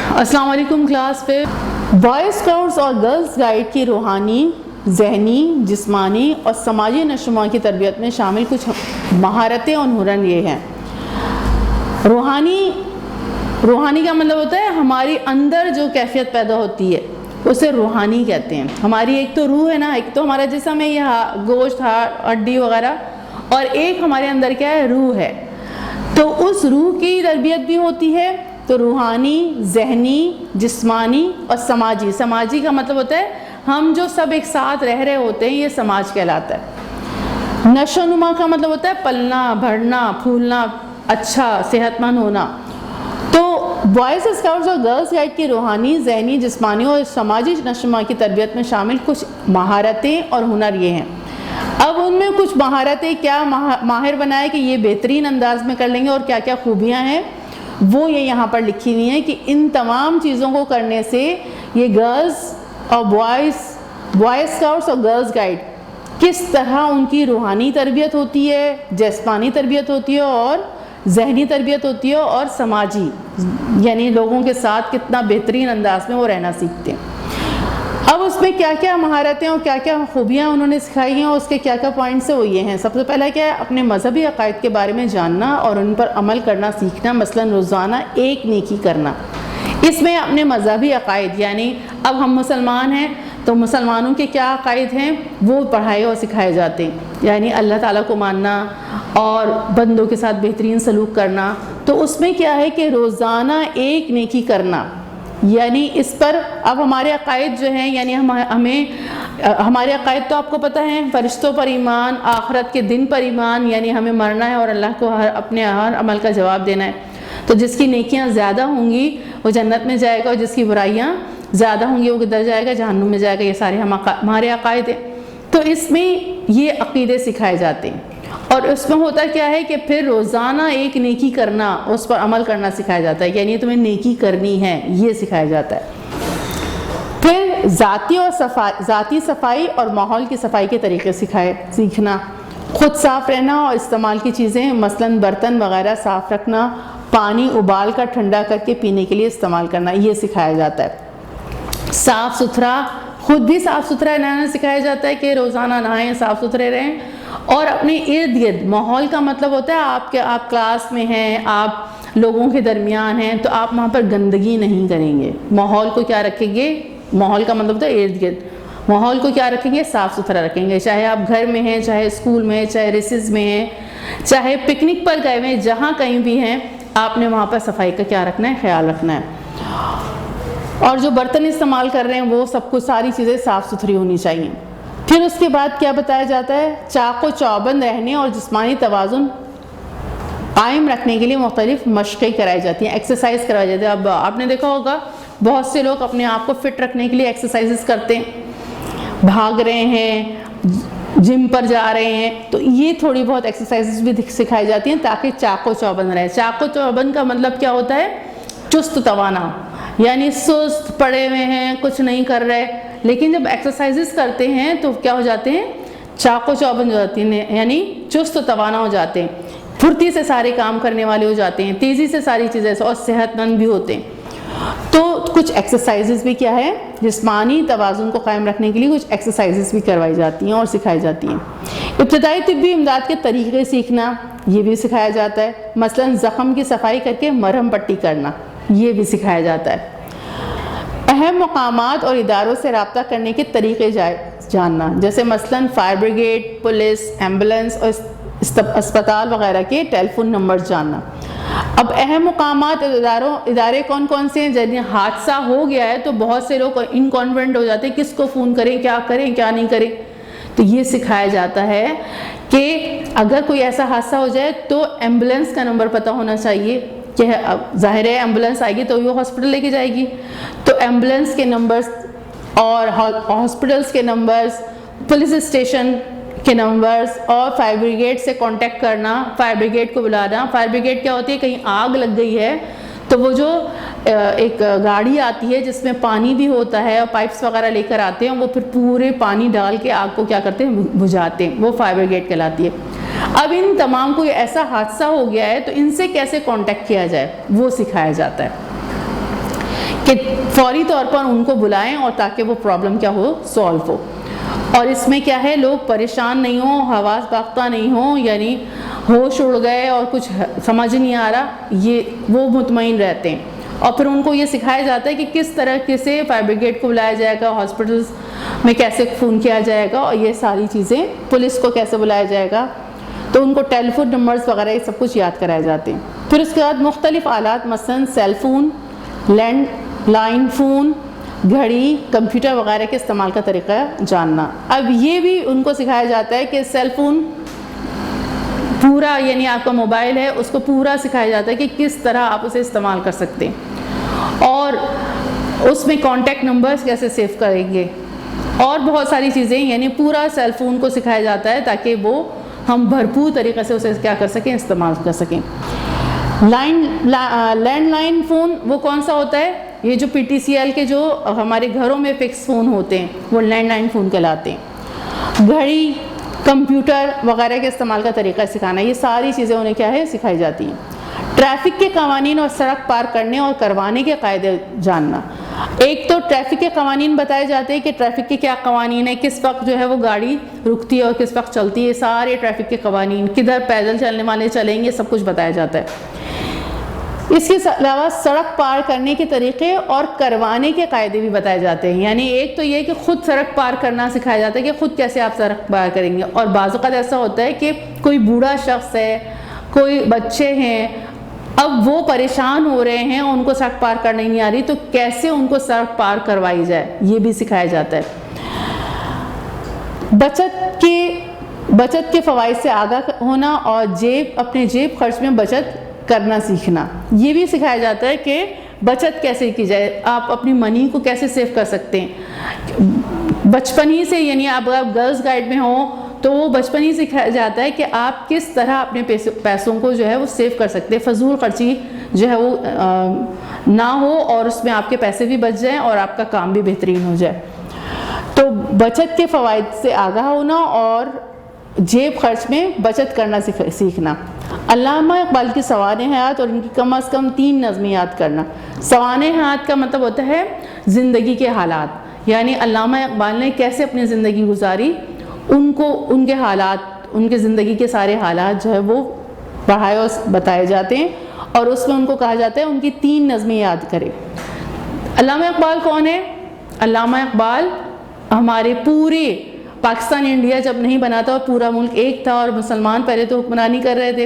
السلام علیکم کلاس پہ بوائے اسکاؤٹس اور گرلز گائیڈ کی روحانی، ذہنی، جسمانی اور سماجی نشوونما کی تربیت میں شامل کچھ مہارتیں اور ہنر یہ ہیں۔ روحانی کا مطلب ہوتا ہے ہماری اندر جو کیفیت پیدا ہوتی ہے اسے روحانی کہتے ہیں۔ ہماری ایک تو روح ہے نا، ایک تو ہمارا جسم ہے، یہ گوشت، ہڈی وغیرہ، اور ایک ہمارے اندر کیا ہے، روح ہے۔ تو اس روح کی تربیت بھی ہوتی ہے، تو روحانی، ذہنی، جسمانی اور سماجی۔ سماجی کا مطلب ہوتا ہے ہم جو سب ایک ساتھ رہ رہے ہوتے ہیں، یہ سماج کہلاتا ہے۔ نشو و نما کا مطلب ہوتا ہے پلنا، بڑھنا، پھولنا، اچھا صحت مند ہونا۔ تو بوائز اسکاؤٹس اور گرلز گائیڈ کی روحانی، ذہنی، جسمانی اور سماجی نشو و نما کی تربیت میں شامل کچھ مہارتیں اور ہنر یہ ہیں۔ اب ان میں کچھ مہارتیں کیا ماہر بنائے کہ یہ بہترین انداز میں کر لیں گے، اور کیا کیا خوبیاں ہیں وہ یہ یہاں پر لکھی ہوئی ہیں کہ ان تمام چیزوں کو کرنے سے یہ گرلز اور بوائز اسکاؤٹس اور گرلز گائیڈ کس طرح ان کی روحانی تربیت ہوتی ہے، جسمانی تربیت ہوتی ہے اور ذہنی تربیت ہوتی ہے، اور سماجی یعنی لوگوں کے ساتھ کتنا بہترین انداز میں وہ رہنا سیکھتے ہیں۔ اب اس میں کیا کیا مہارتیں اور کیا کیا خوبیاں انہوں نے سکھائی ہیں، اور اس کے کیا کیا پوائنٹس ہیں وہ یہ ہیں۔ سب سے پہلا کیا ہے، اپنے مذہبی عقائد کے بارے میں جاننا اور ان پر عمل کرنا سیکھنا، مثلا روزانہ ایک نیکی کرنا۔ اس میں اپنے مذہبی عقائد، یعنی اب ہم مسلمان ہیں تو مسلمانوں کے کیا عقائد ہیں وہ پڑھائے اور سکھائے جاتے ہیں، یعنی اللہ تعالیٰ کو ماننا اور بندوں کے ساتھ بہترین سلوک کرنا۔ تو اس میں کیا ہے کہ روزانہ ایک نیکی کرنا، یعنی اس پر اب ہمارے عقائد جو ہیں، یعنی ہمارے عقائد تو آپ کو پتہ ہیں، فرشتوں پر ایمان، آخرت کے دن پر ایمان، یعنی ہمیں مرنا ہے اور اللہ کو اپنے ہر عمل کا جواب دینا ہے۔ تو جس کی نیکیاں زیادہ ہوں گی وہ جنت میں جائے گا، اور جس کی برائیاں زیادہ ہوں گی وہ کدھر جائے گا، جہنم میں جائے گا۔ یہ سارے ہمارے عقائد ہیں۔ تو اس میں یہ عقیدے سکھائے جاتے ہیں، اور اس میں ہوتا کیا ہے کہ پھر روزانہ ایک نیکی کرنا، اس پر عمل کرنا سکھایا جاتا ہے، یعنی تمہیں نیکی کرنی ہے، یہ سکھایا جاتا ہے۔ پھر ذاتی صفائی اور ماحول کی صفائی کے طریقے سیکھنا، خود صاف رہنا اور استعمال کی چیزیں مثلا برتن وغیرہ صاف رکھنا، پانی ابال کر ٹھنڈا کر کے پینے کے لیے استعمال کرنا، یہ سکھایا جاتا ہے۔ صاف ستھرا، خود بھی صاف ستھرا رہنا سکھایا جاتا ہے کہ روزانہ نہائیں، صاف ستھرے رہیں، اور اپنے ارد گرد ماحول کا مطلب ہوتا ہے آپ کلاس میں ہیں، آپ لوگوں کے درمیان ہیں، تو آپ وہاں پر گندگی نہیں کریں گے۔ ماحول کو کیا رکھیں گے، ماحول کا مطلب ہوتا ہے ارد گرد، ماحول کو کیا رکھیں گے، صاف ستھرا رکھیں گے، چاہے آپ گھر میں ہیں، چاہے اسکول میں، چاہے ریسز میں ہیں، چاہے پکنک پر گئے ہوئے، جہاں کہیں بھی ہیں، آپ نے وہاں پر صفائی کا کیا رکھنا ہے، خیال رکھنا ہے۔ اور جو برتن استعمال کر رہے ہیں وہ سب کو ساری چیزیں صاف ستھری ہونی چاہیے۔ پھر اس کے بعد کیا بتایا جاتا ہے، چاق و چوبند رہنے اور جسمانی توازن قائم رکھنے کے لیے مختلف مشقیں کرائی جاتی ہیں، ایکسرسائز کرائی جاتی ہے۔ اب آپ نے دیکھا ہوگا بہت سے لوگ اپنے آپ کو فٹ رکھنے کے لیے ایکسرسائزز کرتے ہیں، بھاگ رہے ہیں، جم پر جا رہے ہیں، تو یہ تھوڑی بہت ایکسرسائزز بھی سکھائی جاتی ہیں تاکہ چاق و چوبند رہے۔ چاق و چوبند کا مطلب کیا ہوتا ہے، چست توانا، یعنی سست پڑے ہوئے ہیں، کچھ نہیں کر رہے، لیکن جب ایکسرسائزز کرتے ہیں تو کیا ہو جاتے ہیں، چاق و چوبند ہو جاتی ہیں، یعنی چست توانا ہو جاتے ہیں، پھرتی سے سارے کام کرنے والے ہو جاتے ہیں، تیزی سے ساری چیزیں، اور صحت مند بھی ہوتے ہیں۔ تو کچھ ایکسرسائزز بھی کیا ہے، جسمانی توازن کو قائم رکھنے کے لیے کچھ ایکسرسائزز بھی کروائی جاتی ہیں اور سکھائی جاتی ہیں۔ ابتدائی طبی امداد کے طریقے سیکھنا، یہ بھی سکھایا جاتا ہے، مثلا زخم کی صفائی کر کے مرہم پٹی کرنا، یہ بھی سکھایا جاتا ہے۔ اہم مقامات اور اداروں سے رابطہ کرنے کے طریقے جاننا، جیسے مثلا فائر بریگیڈ، پولیس، ایمبولینس اور اسپتال وغیرہ کے ٹیلی فون نمبر جاننا۔ اب اہم مقامات اور ادارے کون کون سے ہیں، جب حادثہ ہو گیا ہے تو بہت سے لوگ انکانفیڈنٹ ہو جاتے ہیں، کس کو فون کریں، کیا نہیں کریں، تو یہ سکھایا جاتا ہے کہ اگر کوئی ایسا حادثہ ہو جائے تو ایمبولینس کا نمبر پتہ ہونا چاہیے، کہ ظاہر ہے ایمبولینس آئے گی تو وہ ہاسپٹل لے کے جائے گی، تو ایمبولینس کے نمبرز اور ہاسپٹلس کے نمبرز، پولیس اسٹیشن کے نمبرز، اور فائر بریگیڈ سے کانٹیکٹ کرنا، فائر بریگیڈ کو بلانا۔ فائر بریگیڈ کیا ہوتی ہے، کہیں آگ لگ گئی ہے تو وہ جو ایک گاڑی آتی ہے جس میں پانی بھی ہوتا ہے اور پائپس وغیرہ لے کر آتے ہیں، وہ پھر پورے پانی ڈال کے آگ کو کیا کرتے ہیں، بجھاتے ہیں، وہ فائر بریگیڈ کہلاتی ہے۔ اب ان تمام کو ایسا حادثہ ہو گیا ہے تو ان سے کیسے کانٹیکٹ کیا جائے وہ سکھایا جاتا ہے۔ کہ فوری طور پر ان کو بلائیں اور تاکہ وہ پرابلم کیا ہو، سولو ہو. اور اس میں کیا ہے، لوگ پریشان نہیں ہوں، حواس باختہ نہیں ہوں، یعنی ہوش اڑ گئے اور کچھ سمجھ نہیں آ رہا، یہ وہ مطمئن رہتے ہیں. اور پھر ان کو یہ سکھایا جاتا ہے کہ کس طرح سے فائر بریگیڈ کو بلایا جائے گا، ہاسپٹلس میں کیسے فون کیا جائے گا، اور یہ ساری چیزیں، پولیس کو کیسے بلایا جائے گا. تو ان کو ٹیلی فون نمبرز وغیرہ یہ سب کچھ یاد کرائے جاتے ہیں. پھر اس کے بعد مختلف آلات، مثلاً cell phone, landline phone, گھڑی، کمپیوٹر وغیرہ کے استعمال کا طریقہ جاننا. اب یہ بھی ان کو سکھایا جاتا ہے کہ سیل فون پورا، یعنی آپ کا موبائل ہے، اس کو پورا سکھایا جاتا ہے کہ کس طرح آپ اسے استعمال کر سکتے ہیں، اور اس میں کانٹیکٹ نمبرز کیسے سیو کریں گے، اور بہت ساری چیزیں، یعنی پورا سیل فون کو سکھایا جاتا ہے تاکہ وہ ہم بھرپور طریقے سے اسے کیا کر سکیں، استعمال کر سکیں. لینڈ لائن فون وہ کون سا ہوتا ہے؟ یہ جو پی ٹی سی ایل کے جو ہمارے گھروں میں فکس فون ہوتے ہیں وہ لینڈ لائن فون کہلاتے ہیں. گھڑی، کمپیوٹر وغیرہ کے استعمال کا طریقہ سکھانا، یہ ساری چیزیں انہیں کیا ہے، سکھائی جاتی ہیں. ٹریفک کے قوانین اور سڑک پار کرنے اور کروانے کے قاعدے جاننا. ایک تو ٹریفک کے قوانین بتائے جاتے ہیں کہ ٹریفک کے کیا قوانین ہیں، کس وقت جو ہے وہ گاڑی رکتی ہے اور کس وقت چلتی ہے، سارے ٹریفک کے قوانین، کدھر پیدل چلنے والے چلیں گے، سب کچھ بتایا جاتا ہے. اس کے علاوہ سڑک پار کرنے کے طریقے اور کروانے کے قاعدے بھی بتائے جاتے ہیں. یعنی ایک تو یہ کہ خود سڑک پار کرنا سکھایا جاتا ہے کہ خود کیسے آپ سڑک پار کریں گے، اور بعض اوقات ایسا ہوتا ہے کہ کوئی بوڑھا شخص ہے، کوئی بچے ہیں، اب وہ پریشان ہو رہے ہیں، ان کو سڑک پار کرنے نہیں آ رہی، تو کیسے ان کو سڑک پار کروائی جائے، یہ بھی سکھایا جاتا ہے. بچت کے فوائد سے آگاہ ہونا اور اپنے جیب خرچ میں بچت کرنا سیکھنا، یہ بھی سکھایا جاتا ہے کہ بچت کیسے کی جائے، آپ اپنی منی کو کیسے سیو کر سکتے ہیں. بچپن ہی سے، یعنی آپ گرلز گائیڈ میں ہوں تو وہ بچپن ہی سکھایا جاتا ہے کہ آپ کس طرح اپنے پیسوں کو جو ہے وہ سیو کر سکتے ہیں، فضول خرچی جو ہے وہ نہ ہو، اور اس میں آپ کے پیسے بھی بچ جائیں اور آپ کا کام بھی بہترین ہو جائے. تو بچت کے فوائد سے آگاہ ہونا اور جیب خرچ میں بچت کرنا سیکھنا. علامہ اقبال کی سوانح حیات اور ان کی کم از کم 3 نظمیں یاد کرنا. سوانح حیات کا مطلب ہوتا ہے زندگی کے حالات، یعنی علامہ اقبال نے کیسے اپنی زندگی گزاری، ان کے حالات، ان کے زندگی کے سارے حالات جو ہے وہ پڑھائے اور بتائے جاتے ہیں، اور اس میں ان کو کہا جاتا ہے ان کی 3 نظمیں یاد کریں. علامہ اقبال کون ہے؟ علامہ اقبال ہمارے پورے پاکستان انڈیا جب نہیں بنا تھا اور پورا ملک ایک تھا اور مسلمان پہلے تو حکمرانی کر رہے تھے،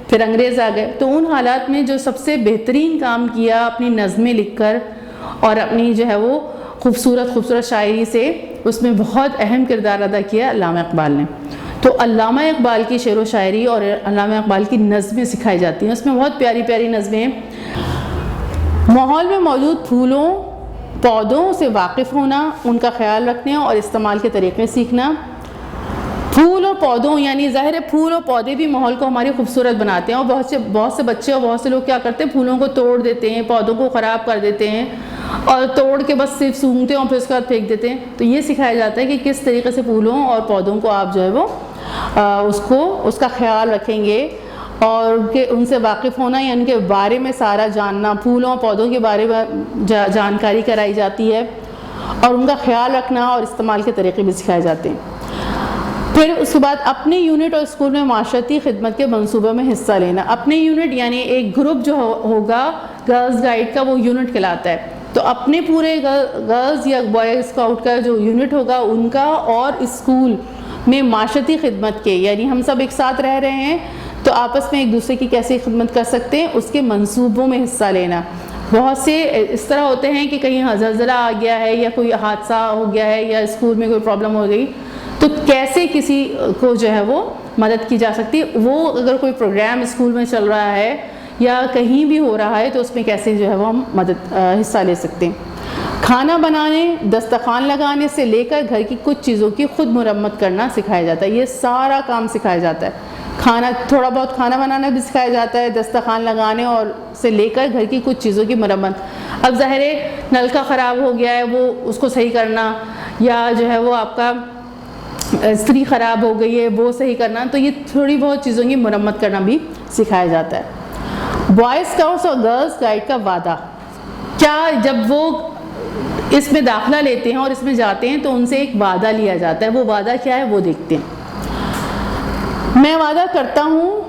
پھر انگریز آ گئے، تو ان حالات میں جو سب سے بہترین کام کیا اپنی نظمیں لکھ کر اور اپنی جو ہے وہ خوبصورت شاعری سے، اس میں بہت اہم کردار ادا کیا علامہ اقبال نے. تو علامہ اقبال کی شعر و شاعری اور علامہ اقبال کی نظمیں سکھائی جاتی ہیں، اس میں بہت پیاری پیاری نظمیں ہیں. ماحول میں موجود پھولوں پودوں سے واقف ہونا، ان کا خیال رکھنے اور استعمال کے طریقے سیکھنا. پھول اور پودوں، یعنی ظاہر ہے پھول اور پودے بھی ماحول کو ہماری خوبصورت بناتے ہیں، اور بہت سے بچے اور بہت سے لوگ کیا کرتے ہیں، پھولوں کو توڑ دیتے ہیں، پودوں کو خراب کر دیتے ہیں، اور توڑ کے بس صرف سونگھتے ہیں اور پھر اس کے بعد پھینک دیتے ہیں. تو یہ سکھایا جاتا ہے کہ کس طریقے سے پھولوں اور پودوں کو آپ جو ہے وہ اس کا خیال رکھیں گے، اور کہ ان سے واقف ہونا، یا ان کے بارے میں سارا جاننا، پھولوں اور پودوں کے بارے میں جانکاری کرائی جاتی ہے، اور ان کا خیال رکھنا اور استعمال کے طریقے بھی سکھائے جاتے ہیں. پھر اس کے بعد اپنے یونٹ اور اسکول میں معاشرتی خدمت کے منصوبوں میں حصہ لینا. اپنے یونٹ یعنی ایک گروپ جو ہوگا گرلز گائیڈ کا، وہ یونٹ کہلاتا ہے. تو اپنے پورے گرلز یا بوائز اسکاؤٹ کا جو یونٹ ہوگا ان کا، اور اسکول میں معاشرتی خدمت کے، یعنی ہم سب ایک ساتھ رہ رہے ہیں تو آپس میں ایک دوسرے کی کیسے خدمت کر سکتے ہیں، اس کے منصوبوں میں حصہ لینا. بہت سے اس طرح ہوتے ہیں کہ کہیں زلزلہ آ گیا ہے یا کوئی حادثہ ہو گیا ہے یا اسکول میں کوئی پرابلم ہو گئی، تو کیسے کسی کو جو ہے وہ مدد کی جا سکتی ہے. وہ اگر کوئی پروگرام اسکول میں چل رہا ہے یا کہیں بھی ہو رہا ہے تو اس میں کیسے جو ہے وہ ہم حصہ لے سکتے ہیں. کھانا بنانے، دسترخوان لگانے سے لے کر گھر کی کچھ چیزوں کی خود مرمت کرنا سکھایا جاتا ہے. یہ سارا کام سکھایا جاتا ہے. تھوڑا بہت کھانا بنانا بھی سکھایا جاتا ہے، دسترخوان لگانے اور سے لے کر گھر کی کچھ چیزوں کی مرمت. اب ظاہر ہے نل کا خراب ہو گیا ہے، وہ اس کو صحیح کرنا، یا جو ہے وہ آپ کا استری خراب ہو گئی ہے وہ صحیح کرنا، تو یہ تھوڑی بہت چیزوں کی مرمت کرنا بھی سکھایا جاتا ہے. بوائز اسکاؤٹس اور گرلز گائیڈ کا وعدہ. کیا جب وہ اس میں داخلہ لیتے ہیں اور اس میں جاتے ہیں تو ان سے ایک وعدہ لیا جاتا ہے. وہ وعدہ کیا ہے وہ دیکھتے ہیں. میں وعدہ کرتا ہوں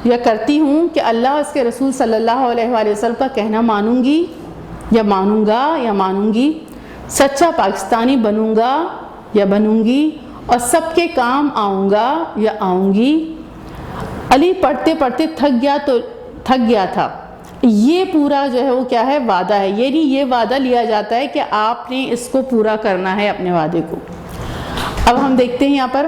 یا کرتی ہوں کہ اللہ اس کے رسول صلی اللہ علیہ وآلہ وسلم کا کہنا مانوں گی یا مانوں گا یا مانوں گی, سچا پاکستانی بنوں گا یا بنوں گی, اور سب کے کام آؤں گا یا آؤں گی. علی پڑھتے پڑھتے تھک گیا تھا. یہ پورا جو ہے وہ کیا ہے وعدہ ہے, یعنی یہ وعدہ لیا جاتا ہے کہ آپ نے اس کو پورا کرنا ہے اپنے وعدے کو. اب ہم دیکھتے ہیں یہاں پر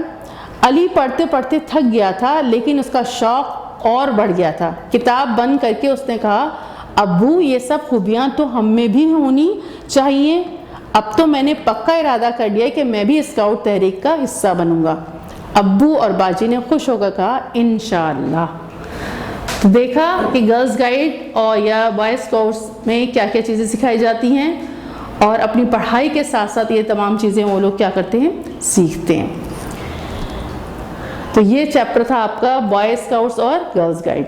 علی پڑھتے پڑھتے تھک گیا تھا لیکن اس کا شوق اور بڑھ گیا تھا. کتاب بند کر کے اس نے کہا ابو یہ سب خوبیاں تو ہم میں بھی ہونی چاہیے. اب تو میں نے پکا ارادہ کر لیا کہ میں بھی اسکاؤٹ تحریک کا حصہ بنوں گا. ابو اور باجی نے خوش ہو کر کہا انشاءاللہ. تو دیکھا کہ گرلز گائیڈ اور یا بوائز اسکاؤٹس میں کیا کیا چیزیں سکھائی جاتی ہیں, اور اپنی پڑھائی کے ساتھ ساتھ یہ تمام چیزیں وہ لوگ کیا کرتے ہیں سیکھتے ہیں. تو یہ چیپٹر تھا آپ کا بوائز اسکاؤٹس اور گرلز گائیڈ.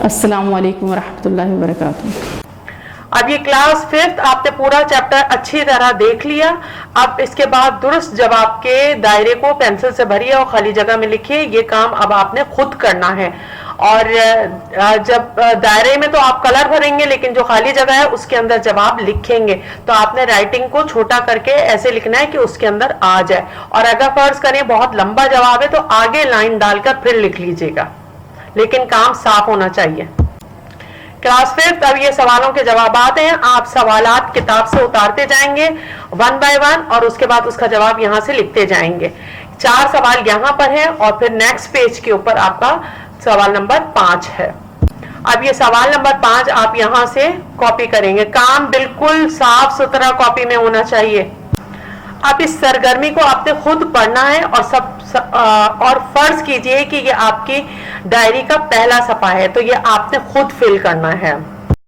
السلام علیکم ورحمۃ اللہ وبرکاتہ. اب یہ کلاس 5 آپ نے پورا چیپٹر اچھی طرح دیکھ لیا. اب اس کے بعد درست جواب کے دائرے کو پینسل سے بھریے اور خالی جگہ میں لکھیے. یہ کام اب آپ نے خود کرنا ہے, اور جب دائرے میں تو آپ کلر بھریں گے لیکن جو خالی جگہ ہے اس کے اندر جواب لکھیں گے. تو آپ نے رائٹنگ کو چھوٹا کر کے ایسے لکھنا ہے کہ اس کے اندر آ جائے, اور اگر فرض کریں بہت لمبا جواب ہے تو آگے لائن ڈال کر پھر لکھ لیجئے گا, لیکن کام صاف ہونا چاہیے. کلاس 5 اب یہ سوالوں کے جوابات ہیں. آپ سوالات کتاب سے اتارتے جائیں گے 1 by 1, اور اس کے بعد اس کا جواب یہاں سے لکھتے جائیں گے. 4 سوال یہاں پر ہیں اور پھر نیکسٹ پیج کے اوپر آپ کا سوال نمبر 5 ہے. اب یہ سوال نمبر 5 آپ یہاں سے کاپی کریں گے. کام بالکل صاف ستھرا کاپی میں ہونا چاہیے. اب اس سرگرمی کو آپ نے خود پڑھنا ہے, اور فرض کیجئے کہ یہ آپ کی ڈائری کا پہلا صفحہ ہے تو یہ آپ نے خود فل کرنا ہے.